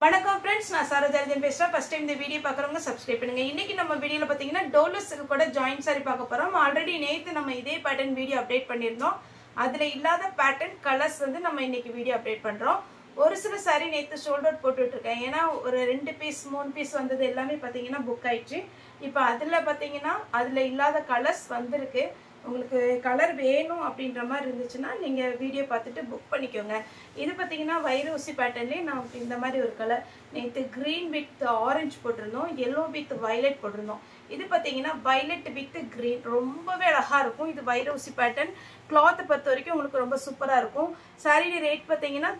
வணக்கம் ஃப்ரெண்ட்ஸ், நான் சாரஜாரஜன் பேசுறேன். ஃபர்ஸ்ட் டைம் இந்த வீடியோ பார்க்குறவங்க சப்ஸ்கிரைப் பண்ணுங்க. இன்னைக்கு நம்ம வீடியோல பார்த்தீங்கன்னா டோலோ சில்கோட ஜாயிண்ட் சாரி பார்க்க போறோம். ஆல்ரெடி நேற்று நம்ம இதே பேட்டர்ன் வீடியோ அப்டேட் பண்ணியிருந்தோம். அதுல இல்லாத பேட்டர்ன் கலர்ஸ் வந்து நம்ம இன்னைக்கு வீடியோ அப்டேட் பண்றோம். ஒரு சில சாரி நேற்று ஷோல்ட் அவுட் போட்டுட்டு இருக்கேன். ஏன்னா ஒரு 2 பீஸ் 3 பீஸ் வந்தது எல்லாமே பார்த்தீங்கன்னா புக் ஆயிடுச்சு. இப்போ அதில் பார்த்தீங்கன்னா அதில் இல்லாத கலர்ஸ் வந்திருக்கு. உங்களுக்கு கலர் வேணும் அப்படின்ற மாதிரி இருந்துச்சுன்னா நீங்கள் வீடியோ பார்த்துட்டு புக் பண்ணிக்கோங்க. இது பார்த்தீங்கன்னா வைரோசி பேட்டர்ன்லேயே நான் இந்த மாதிரி ஒரு கலர் நேற்று க்ரீன் வித் ஆரஞ்சு போட்டிருந்தோம், எல்லோ வித் வயலட் போட்டிருந்தோம். இது பார்த்தீங்கன்னா வயலட் வித் க்ரீன் ரொம்பவே அழகாக இருக்கும். இது வைரோசி பேட்டர்ன். கிளாத்தை பொறுத்த வரைக்கும் உங்களுக்கு ரொம்ப சூப்பராக இருக்கும். சாரி ரேட் பார்த்தீங்கன்னா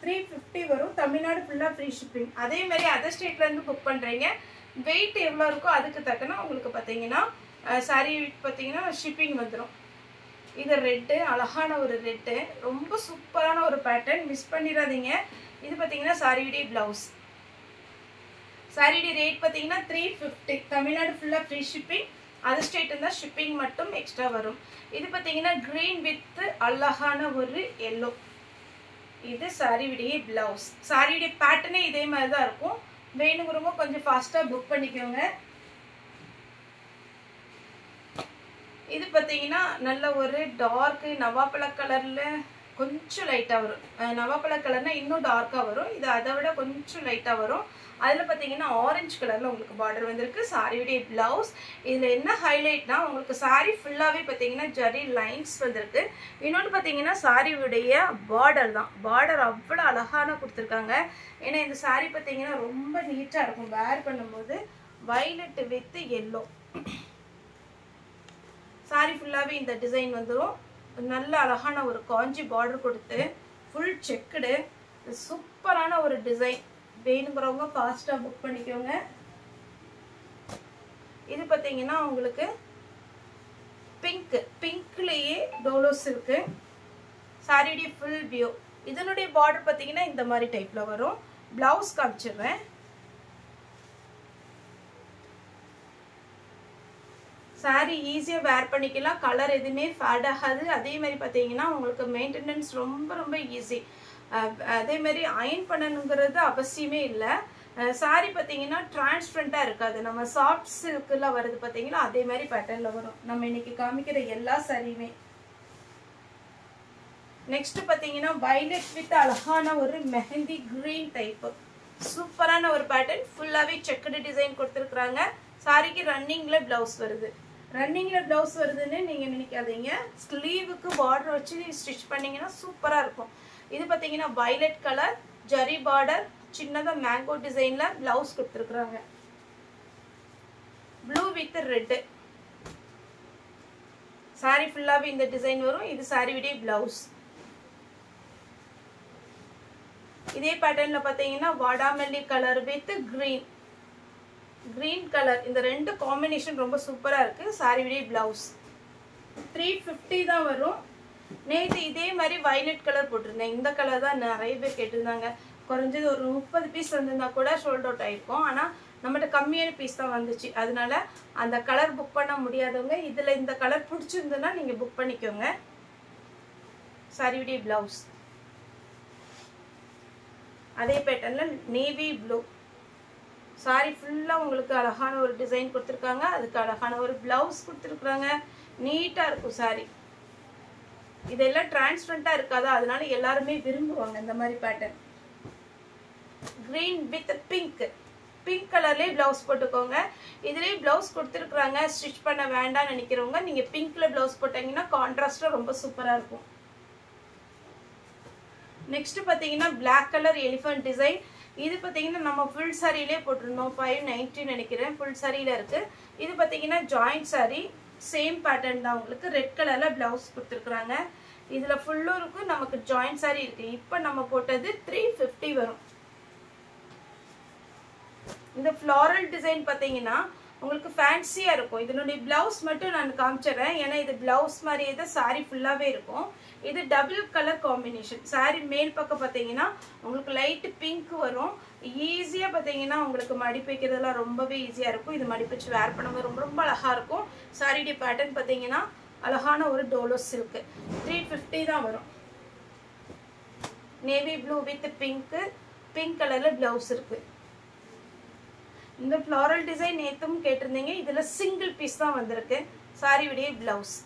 350 வரும். தமிழ்நாடு ஃபுல்லாக ஃப்ரீ ஷிப்பிங். அதே மாதிரி அதர் ஸ்டேட்லேருந்து புக் பண்ணுறீங்க, வெயிட் எவ்வளோ இருக்கோ அதுக்கு தக்கன உங்களுக்கு பார்த்தீங்கன்னா சாரி பார்த்தீங்கன்னா ஷிப்பிங் வந்துடும். இது ரெட்டு, அழகான ஒரு ரெட்டு, ரொம்ப சூப்பரான ஒரு பேட்டர்ன், மிஸ் பண்ணிடாதீங்க. இது பார்த்தீங்கன்னா சாரியுடைய பிளவுஸ். சாரியுடைய ரேட் பார்த்தீங்கன்னா 350. தமிழ்நாடு ஃபுல்லாக ஃப்ரீ ஷிப்பிங். அதர் ஸ்டேட் இருந்தால் ஷிப்பிங் மட்டும் எக்ஸ்ட்ரா வரும். இது பார்த்தீங்கன்னா க்ரீன் வித் அழகான ஒரு எல்லோ. இது சாரியுடைய பிளவுஸ். சாரியுடைய பேட்டர்னே இதே மாதிரி தான் இருக்கும். வேணுங்கிறவங்க கொஞ்சம் ஃபாஸ்ட்டாக புக் பண்ணிக்கோங்க. இது பார்த்தீங்கன்னா நல்ல ஒரு டார்க்கு நவாப்பழ கலரில் கொஞ்சம் லைட்டாக வரும். நவாப்பழ கலர்னா இன்னும் டார்க்காக வரும். இது அதை விட கொஞ்சம் லைட்டாக வரும். அதில் பார்த்தீங்கன்னா ஆரஞ்சு கலரில் உங்களுக்கு பார்டர் வந்திருக்கு. சாரியுடைய பிளவுஸ். இதில் என்ன ஹைலைட்னா உங்களுக்கு சாரி ஃபுல்லாகவே பார்த்தீங்கன்னா ஜரி லைன்ஸ் வந்திருக்கு. இன்னொன்று பார்த்தீங்கன்னா சாரியுடைய பார்டர் தான். பார்டர் அவ்வளோ அழகான கொடுத்துருக்காங்க. ஏன்னா இந்த சாரி பார்த்தீங்கன்னா ரொம்ப நீட்டாக இருக்கும் வேர் பண்ணும்போது. Violet with yellow. சாரி ஃபுல்லாகவே இந்த டிசைன் வந்துடும். நல்ல அழகான ஒரு காஞ்சி பார்டர் கொடுத்து ஃபுல் செக்குடு சூப்பரான ஒரு டிசைன். வேணுங்கிறவங்க ஃபாஸ்ட்டாக புக் பண்ணிக்கோங்க. இது பார்த்தீங்கன்னா உங்களுக்கு பிங்க்லேயே டோலோஸ் இருக்கு. சாரியுடைய ஃபுல் வியூ. இதனுடைய பார்டர் பார்த்தீங்கன்னா இந்த மாதிரி டைப்பில் வரும். பிளவுஸ் காமிச்சிடுறேன். சாரி ஈஸியாக வேர் பண்ணிக்கலாம். கலர் எதுவுமே ஃபேட் ஆகாது. அதே மாதிரி பார்த்தீங்கன்னா உங்களுக்கு மெயின்டெனன்ஸ் ரொம்ப ரொம்ப ஈஸி. அதே மாதிரி அயன் பண்ணணுங்கிறது அவசியமே இல்லை. சாரி பார்த்தீங்கன்னா டிரான்ஸ்பரண்ட்டாக இருக்காது. நம்ம சாஃப்ட் சில்கில் வருது பார்த்தீங்கன்னா அதே மாதிரி பேட்டர்னில் வரும். நம்ம இன்னைக்கு காமிக்கிற எல்லா சாரியுமே. நெக்ஸ்ட் பார்த்தீங்கன்னா வயலட் வித் அழகான ஒரு மெஹந்தி கிரீன் டைப்பு. சூப்பரான ஒரு பேட்டர்ன். ஃபுல்லாகவே செக்குடு டிசைன் கொடுத்துருக்குறாங்க. சாரிக்கு ரன்னிங்கில் ப்ளவுஸ் வருது. ரன்னிங்கில் ப்ளவுஸ் வருதுன்னு நீங்கள் நினைக்காதீங்க. ஸ்லீவுக்கு பார்டர் வச்சு ஸ்டிச் பண்ணிங்கன்னா சூப்பராக இருக்கும். இது பார்த்தீங்கன்னா வயலட் கலர் ஜரி பார்டர், சின்னதாக மேங்கோ டிசைனில் ப்ளவுஸ் கொடுத்துருக்குறாங்க. Blue with red. சாரி ஃபுல்லாகவே இந்த டிசைன் வரும். இது சாரியுடைய ப்ளவுஸ். இதே பேட்டர்னில் பார்த்தீங்கன்னா வாடாமல்லி கலர் வித் கிரீன் கலர். இந்த ரெண்டு காம்பினேஷன் ரொம்ப சூப்பராக இருக்குது. சாரியுடைய பிளவுஸ் 350 தான் வரும். நேற்று இதே மாதிரி வயலட் கலர் போட்டிருந்தேன். இந்த கலர் தான் நிறைய பேர் கேட்டிருந்தாங்க. குறைஞ்சது ஒரு 30 பீஸ் வந்திருந்தா கூட ஷோல்ட் அவுட் ஆகிருக்கும். ஆனால் நம்மகிட்ட கம்மியான பீஸ் தான் வந்துச்சு. அதனால அந்த கலர் புக் பண்ண முடியாதவங்க இதில் இந்த கலர் பிடிச்சிருந்ததுன்னா நீங்கள் புக் பண்ணிக்கோங்க. சாரியுடைய பிளவுஸ் அதே பேட்டர்னில் நேவி ப்ளூ. சாரி ஃபுல்லாக உங்களுக்கு அழகான ஒரு டிசைன் கொடுத்துருக்காங்க. அதுக்கு அழகான ஒரு பிளவுஸ் கொடுத்துருக்குறாங்க. நீட்டாக இருக்கும் சாரி. இதெல்லாம் டிரான்ஸ்பரண்ட்டாக இருக்காதா, அதனால எல்லாருமே விரும்புவாங்க இந்த மாதிரி பேட்டர்ன். கிரீன் வித் பிங்க் கலர்லேயே பிளவுஸ் போட்டுக்கோங்க. இதுலேயே பிளவுஸ் கொடுத்துருக்குறாங்க. ஸ்டிச் பண்ண வேண்டாம்னு நினைக்கிறவங்க நீங்கள் பிங்க்ல பிளவுஸ் போட்டிங்கன்னா கான்ட்ராஸ்டாக ரொம்ப சூப்பராக இருக்கும். நெக்ஸ்ட் பார்த்தீங்கன்னா பிளாக் கலர் எலிஃபண்ட் டிசைன். இது பார்த்தீங்கன்னா நம்ம ஃபுல் சாரியிலே போட்டிருந்தோம். 590 நினைக்கிறேன். ஃபுல் சாரியில் இருக்குது. இது பார்த்தீங்கன்னா ஜாயிண்ட் சாரி. சேம் பேட்டர்ன் தான். உங்களுக்கு ரெட் கலரில் ப்ளவுஸ் கொடுத்துருக்குறாங்க. இதில் ஃபுல்லும் இருக்குது. நமக்கு ஜாயிண்ட் சாரி இருக்குது. இப்போ நம்ம போட்டது 350 வரும். இந்த ஃப்ளாரல் டிசைன் பார்த்தீங்கன்னா உங்களுக்கு ஃபேன்சியாக இருக்கும். இதனுடைய பிளவுஸ் மட்டும் நான் காமிச்சிடுறேன். ஏன்னா இது பிளவுஸ் மாதிரியே தான் சாரி ஃபுல்லாகவே இருக்கும். இது டபுள் கலர் காம்பினேஷன். சாரி மேல் பக்கம் பார்த்தீங்கன்னா உங்களுக்கு லைட்டு பிங்க் வரும். ஈஸியாக பார்த்தீங்கன்னா உங்களுக்கு மடிப்பு வைக்கிறதுலாம் ரொம்பவே ஈஸியாக இருக்கும். இது மடிப்பு வச்சு வேர் பண்ணும்போது ரொம்ப ரொம்ப அழகாக இருக்கும். சாரியுடைய பேட்டர்ன் பார்த்தீங்கன்னா அழகான ஒரு டோலோ சில்க். 350 தான் வரும். Navy blue with pink pink கலர்ல பிளவுஸ் இருக்கு. இந்த ஃப்ளாரல் டிசைன் நேத்தும் கேட்டிருந்தீங்க. இதுல சிங்கிள் பீஸ் தான் வந்திருக்கு. சாரி விடைய பிளவுஸ்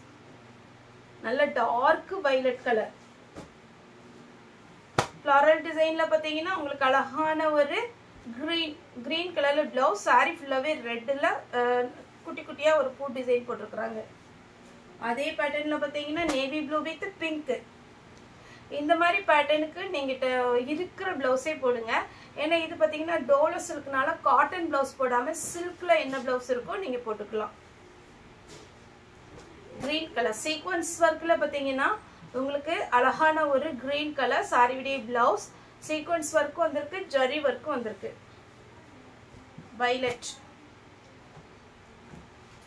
நல்ல டார்க் வயலட் கலர். ஃப்ளாரல் டிசைன்ல பாத்தீங்கன்னா உங்களுக்கு அழகான ஒரு கிரீன் கலர்ல பிளவுஸ். சாரி ஃபுல்லாவே ரெட்ல குட்டி குட்டியா ஒரு பூ டிசைன் போட்டிருக்காங்க. அதே பேட்டர்ன்ல பாத்தீங்கன்னா நேவி ப்ளூ வித் பிங்க். இந்த மாதிரி பேட்டர்னுக்கு நீங்க இருக்கிற பிளவுஸே போடுங்க. ஏன்னா இது பாத்தீங்கன்னா டோலோ சில்க்னால காட்டன் பிளவுஸ் போடாம சில்க்ல என்ன பிளவுஸ் இருக்கோ நீங்க போட்டுக்கலாம். கிரீன் கலர் சீக்வன்ஸ் ஒர்க்ல பாத்தீங்கன்னா உங்களுக்கு அழகான ஒரு கிரீன் கலர் சாரி விடைய பிளவுஸ். சீக்வன்ஸ் ஒர்க்கும் வந்திருக்கு, ஜரி ஒர்க்கும் வந்திருக்கு. வயலட்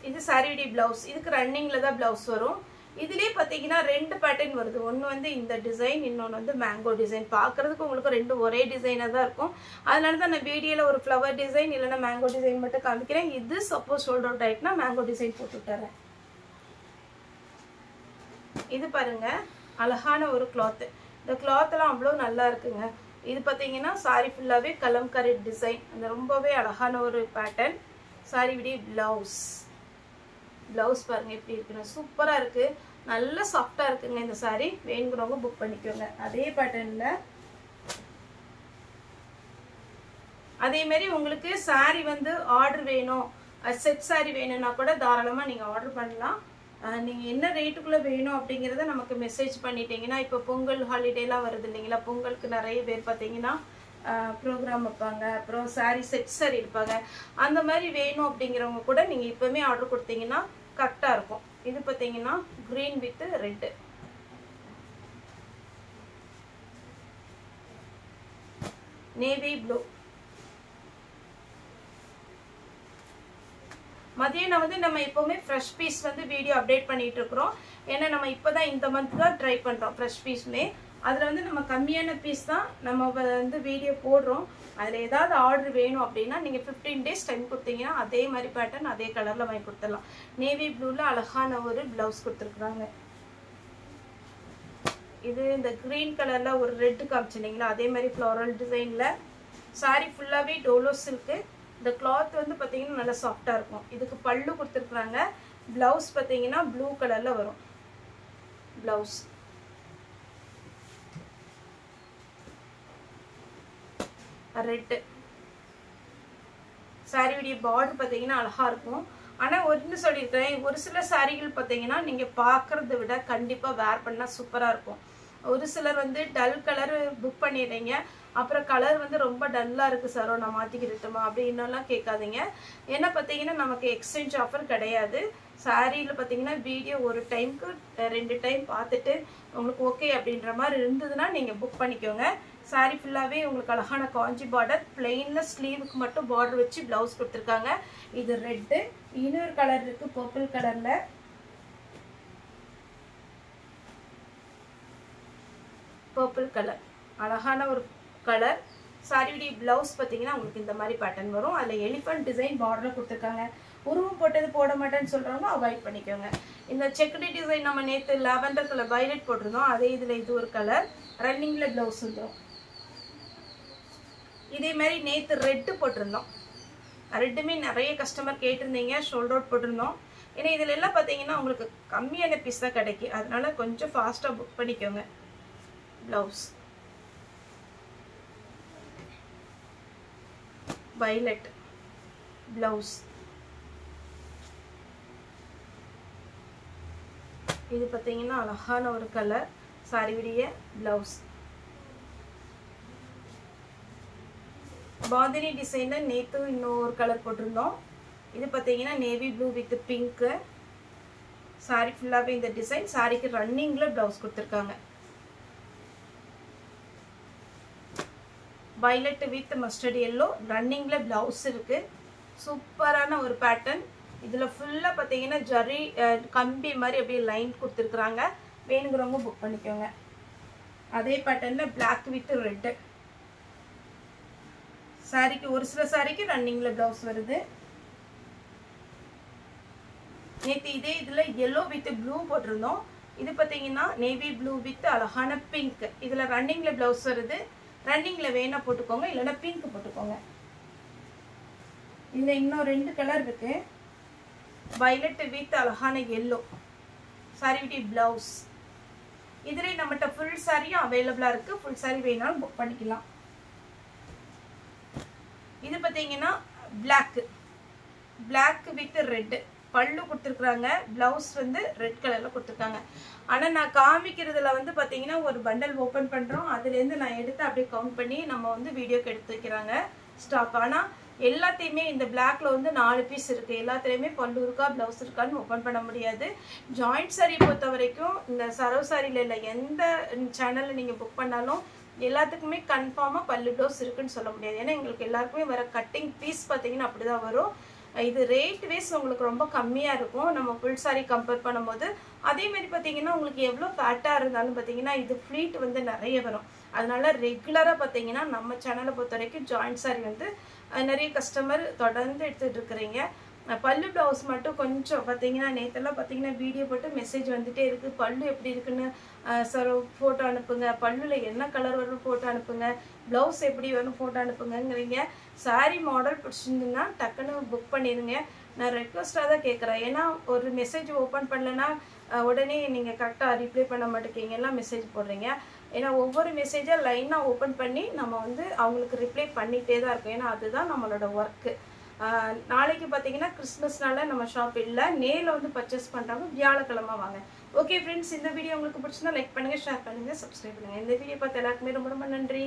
இது சாரி விடைய பிளவுஸ். இதுக்கு ரன்னிங்ல தான் பிளவுஸ் வரும். இதுலயே பாத்தீங்கன்னா ரெண்டு பேட்டர்ன் வருது. ஒன்னு வந்து இந்த டிசைன், இன்னொன்னு வந்து மேங்கோ டிசைன். பாக்குறதுக்கு உங்களுக்கு ரெண்டு ஒரே டிசைனா தான் இருக்கும். அதனால தான் நான் வீடியோல ஒரு ஃப்ளவர் டிசைன் இல்லைன்னா மேங்கோ டிசைன் மட்டும் காமிக்கிறேன். இது சப்போஸ் சோல்ட் அவுட் ஆயிட்டுனா மேங்கோ டிசைன் போட்டு விட்டுறேன். இது பாருங்க அழகான ஒரு கிளாத். இந்த கிளாத் எல்லாம் அவ்வளவு நல்லா இருக்குங்க. இது பாத்தீங்கன்னா சாரி ஃபுல்லாவே கலம்காரி டிசைன். அந்த ரொம்பவே அழகான ஒரு பேட்டர்ன். சாரி விடைய பிளவுஸ். பிளவுஸ் பாருங்க எப்படி இருக்குன்னு சூப்பரா இருக்கு. நல்ல சாஃப்டா இருக்குங்க இந்த சாரி. வேணுங்கிறவங்க புக் பண்ணிக்கோங்க. அதே பேட்டர்ன்ல அதே மாதிரி உங்களுக்கு சாரி வந்து ஆர்டர் வேணும், செட் சாரி வேணும்னா கூட தாராளமா நீங்க ஆர்டர் பண்ணலாம். நீங்க என்ன ரேட்டுக்குள்ள வேணும் அப்படிங்கறத நமக்கு மெசேஜ் பண்ணிட்டீங்கன்னா, இப்போ பொங்கல் ஹாலிடேலாம் வருது இல்லைங்களா, பொங்கலுக்கு நிறைய பேர் பார்த்தீங்கன்னா ப்ரோக்ராம் வைப்பாங்க, அப்புறம் சாரி செட் சாரி இருப்பாங்க. அந்த மாதிரி வேணும் அப்படிங்கிறவங்க கூட நீங்க இப்பவுமே ஆர்டர் கொடுத்தீங்கன்னா கரெக்டா இருக்கும். இது பார்த்தீங்கன்னா green with red. Navy blue. மதியம் வந்து நம்ம எப்பவுமே ஃப்ரெஷ் பீஸ் வந்து வீடியோ அப்டேட் பண்ணிட்டு இருக்கிறோம். ஏன்னா நம்ம இப்பதான் இந்த மந்த் தான் ட்ரை பண்றோம் ஃப்ரெஷ் பீஸ்மே. அதுல வந்து நம்ம கம்மியான பீஸ் தான் நம்ம வந்து வீடியோ போடுறோம். அதுல ஏதாவது ஆர்டர் வேணும் அப்படின்னா நீங்க 15 டேஸ் டைம் கொடுத்தீங்கன்னா அதே மாதிரி பேட்டர்ன் அதே கலர்ல வாங்கி கொடுத்துடலாம். நேவி ப்ளூல அழகான ஒரு பிளவுஸ் கொடுத்துருக்காங்க. இது இந்த கிரீன் கலர்ல ஒரு ரெட் காமிச்சிருந்தீங்களா, அதே மாதிரி ஃப்ளோரல் டிசைன்ல. சாரி ஃபுல்லாவே டோலோ சில்க். இந்த கிளாத் வந்து பாத்தீங்கன்னா நல்லா சாஃப்டா இருக்கும். இதுக்கு பல்லு கொடுத்துருக்காங்க. பிளவுஸ் பாத்தீங்கன்னா ப்ளூ கலர்ல வரும். Blouse red. சாரியுடைய பார்டர் பாத்தீங்கன்னா அழகா இருக்கும். ஆனா ஒன்னு சொல்லியிருக்கேன், ஒரு சில சாரிகள் பாத்தீங்கன்னா நீங்க பாக்குறதை விட கண்டிப்பா வேர் பண்ணா சூப்பரா இருக்கும். ஒரு சிலர் வந்து டல் கலர் புக் பண்ணிடுறீங்க, அப்புறம் கலர் வந்து ரொம்ப டல்லா இருக்கு சார், நான் மாத்திக்கிட்டுமா அப்படின்னுலாம் கேட்காதீங்க. ஏன்னா பாத்தீங்கன்னா நமக்கு எக்ஸ்சேஞ்ச் ஆஃபர் கிடையாது. சாரியில பாத்தீங்கன்னா வீடியோ ஒரு டைமுக்கு 2 டைம் பார்த்துட்டு உங்களுக்கு ஓகே அப்படின்ற மாதிரி இருந்ததுன்னா நீங்க புக் பண்ணிக்கோங்க. சாரி ஃபுல்லாவே உங்களுக்கு அழகான காஞ்சி பார்டர், பிளெயின்ல ஸ்லீவுக்கு மட்டும் பார்டர் வச்சு பிளவுஸ் கொடுத்துருக்காங்க. இது ரெட். இன்னொரு கலர் இருக்கு பர்பிள் கலர்ல. பர்பிள் கலர் அழகான ஒரு கலர். சாரியுடைய பிளவுஸ் பாத்தீங்கன்னா உங்களுக்கு இந்த மாதிரி பேட்டர்ன் வரும். அதுல எலிஃபண்ட் டிசைன் பார்டர்ல கொடுத்துருக்காங்க. உருவம் போட்டது போட மாட்டேன்னு சொல்றவங்க அவாய்ட் பண்ணிக்கோங்க. இந்த செக்குடு டிசைன் நம்ம நேத்து லாவெண்டர் கலர் வயலட் போட்டிருந்தோம், அதே இதுல இது ஒரு கலர். ரன்னிங்ல பிளவுஸ் வந்துடும். இதே மாதிரி நேத்து ரெட் போட்டிருந்தோம். ரெட்டுமே நிறைய கஸ்டமர் கேட்டிருந்தீங்க, ஷோல்டர் அவுட் போட்டிருந்தோம். ஏன்னா இதுல எல்லாம் பாத்தீங்கன்னா உங்களுக்கு கம்மியான பீஸ் தான் கிடைக்கும். அதனால கொஞ்சம் ஃபாஸ்டா புக் பண்ணிக்கோங்க. Blouse violet blouse. இது பாத்தீங்கன்னா அழகான ஒரு கலர். சாரியுடைய பிளவுஸ் பாந்தினி டிசைன்ல நேத்து இன்னொரு கலர் போட்டிருந்தோம். இது பாத்தீங்கன்னா navy blue with pink. Sari ஃபுல்லாவே இந்த டிசைன். சாரிக்கு ரன்னிங்ல பிளவுஸ் கொடுத்துருக்காங்க. வயலட் வித் மஸ்டர்ட் எல்லோ ரன்னிங்ல பிளவுஸ் இருக்கு. சூப்பரான ஒரு பேட்டர்ன். இதுல ஃபுல்லா பாத்தீங்கன்னா ஜரி கம்பி மாதிரி அப்படியே லைன் கொடுத்துருக்காங்க. வேணுங்கிறவங்க புக் பண்ணிக்கோங்க. அதே பேட்டர்ன்ல பிளாக் வித் ரெட். சாரிக்கு ஒரு சில சாரிக்கு ரன்னிங்ல பிளவுஸ் வருது. நேத்து இதே இதுல எல்லோ வித் ப்ளூ போட்டிருந்தோம். இது பாத்தீங்கன்னா நேவி ப்ளூ வித் அழகான பிங்க். இதுல ரன்னிங்ல பிளவுஸ் வருது. ரன்னிங்ல வேணா போட்டுக்கோங்க, இல்லைன்னா பிங்க் போட்டுக்கோங்க. இதுல இன்னும் 2 கலர் இருக்கு. வயலட் வித் அழகான எல்லோ சாரி வித் பிளவுஸ். இதுல நம்மகிட்ட ஃபுல் சாரியும் அவைலபிளா இருக்கு. ஃபுல் சாரி வேணாலும் புக் பண்ணிக்கலாம். இது பாத்தீங்கன்னா பிளாக் வித் ரெட் பல்லு கொடுத்துருக்காங்க. பிளவுஸ் வந்து ரெட் கலர்ல கொடுத்துருக்காங்க. ஆனா நான் காமிக்கிறதுல வந்து பாத்தீங்கன்னா ஒரு பண்டல் ஓபன் பண்றோம், அதுல இருந்து நான் எடுத்து அப்படியே கவுண்ட் பண்ணி நம்ம வந்து வீடியோக்கு எடுத்து வைக்கிறாங்க ஸ்டாக். ஆனா எல்லாத்தையுமே இந்த பிளாக்ல வந்து 4 பீஸ் இருக்கு. எல்லாத்துலயுமே பல்லு இருக்கா பிளவுஸ் இருக்கான்னு ஓபன் பண்ண முடியாது. ஜாயிண்ட் சாரி பொறுத்த வரைக்கும் இந்த சரவ் சாரியில இல்ல எந்த சேனல்ல நீங்க புக் பண்ணாலும் எல்லாத்துக்குமே கன்ஃபார்மா பல்லு பிளவுஸ் இருக்குன்னு சொல்ல முடியாது. ஏன்னா எங்களுக்கு எல்லாருக்குமே வர கட்டிங் பீஸ் பாத்தீங்கன்னா அப்படிதான் வரும். இது ரேட் வைஸ் உங்களுக்கு ரொம்ப கம்மியா இருக்கும் நம்ம ஃபுல் சாரி கம்பேர் பண்ணும்போது. அதே மாதிரி பாத்தீங்கன்னா உங்களுக்கு எவ்வளவு ஃபேட்டா இருந்தாலும் பாத்தீங்கன்னா இது ஃப்ளீட் வந்து நிறைய வரும். அதனால ரெகுலரா பாத்தீங்கன்னா நம்ம சேனலை பொறுத்த வரைக்கும் ஜாயிண்ட் சாரி வந்து நிறைய கஸ்டமர் தொடர்ந்து எடுத்துட்டு இருக்கிறீங்க. பல்லு பிளவுஸ் மட்டும் கொஞ்சம் பாத்தீங்கன்னா நேத்தெல்லாம் பாத்தீங்கன்னா வீடியோ போட்டு மெசேஜ் வந்துட்டே இருக்கு, பல்லு எப்படி இருக்குன்னு சார் போட்டோ அனுப்புங்க, பல்லுல என்ன கலர் வரும் போட்டோ அனுப்புங்க, பிளவுஸ் எப்படி வரும் போட்டோ அனுப்புங்கிறீங்க. சாரி மாடல் பிடிச்சிருந்துன்னா டக்குன்னு புக் பண்ணிடுங்க. நான் ரெக்வஸ்டாக தான் கேட்குறேன். ஏன்னா ஒரு மெசேஜ் ஓப்பன் பண்ணலன்னா உடனே நீங்கள் கரெக்டாக ரிப்ளை பண்ண மாட்டேங்க, எல்லாம் மெசேஜ் போடுறீங்க. ஏன்னா ஒவ்வொரு மெசேஜாக லைனாக ஓப்பன் பண்ணி நம்ம வந்து அவங்களுக்கு ரிப்ளை பண்ணிகிட்டே தான் இருக்கோம். ஏன்னா அதுதான் நம்மளோட ஒர்க்கு. நாளைக்கு பார்த்தீங்கன்னா கிறிஸ்மஸ்னால நம்ம ஷாப் இல்லை, நேரில் வந்து பர்ச்சேஸ் பண்ணுறாங்க, வியாழக்கிழமை வாங்க. ஓகே ஃப்ரெண்ட்ஸ், இந்த வீடியோ உங்களுக்கு பிடிச்சிருந்தா லைக் பண்ணுங்கள், ஷேர் பண்ணுங்கள், சப்ஸ்கிரைப் பண்ணுங்கள். இந்த வீடியோ பார்த்து எல்லாருக்குமே ரொம்ப ரொம்ப நன்றி.